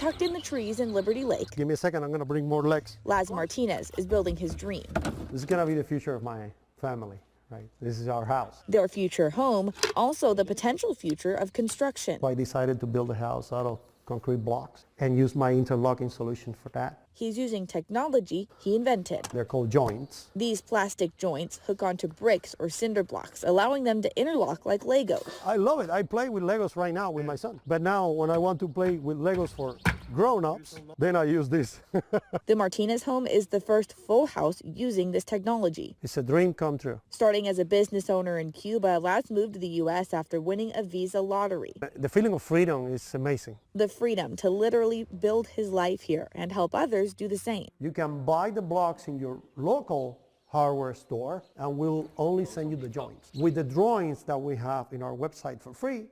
tucked in the trees in Liberty Lake, Give me a second, I'm gonna bring more legs. Laz Martinez is building his dream. This is gonna be the future of my family, right? This is our house. Their future home, also the potential future of construction. So I decided to build a house out of concrete blocks and use my interlocking solution for that. He's using technology he invented. They're called joints. These plastic joints hook onto bricks or cinder blocks, allowing them to interlock like Legos. I love it. I play with Legos right now with my son. But now when I want to play with Legos for grown-ups, then I use this. The Martinez home is the first full house using this technology. It's a dream come true. Starting as a business owner in Cuba, Laz moved to the U.S. after winning a visa lottery. The feeling of freedom is amazing. The freedom to literally build his life here and help others do the same. You can buy the blocks in your local hardware store and we'll only send you the joints with the drawings that we have in our website for free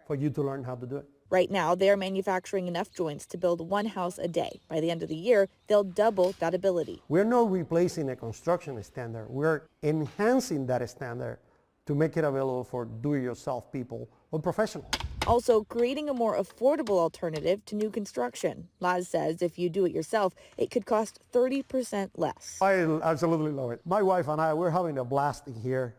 for you to learn how to do it. Right now, they are manufacturing enough joints to build one house a day. By the end of the year, they'll double that ability. We're not replacing a construction standard. We're enhancing that standard to make it available for do-it-yourself people or professionals. Also, creating a more affordable alternative to new construction. Laz says if you do it yourself, it could cost 30% less. I absolutely love it. My wife and I, we're having a blast in here.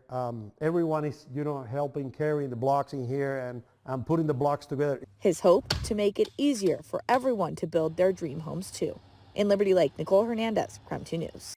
Everyone is, helping carrying the blocks in here and putting the blocks together. His hope to make it easier for everyone to build their dream homes too. In Liberty Lake, Nicole Hernandez, KREM 2 News.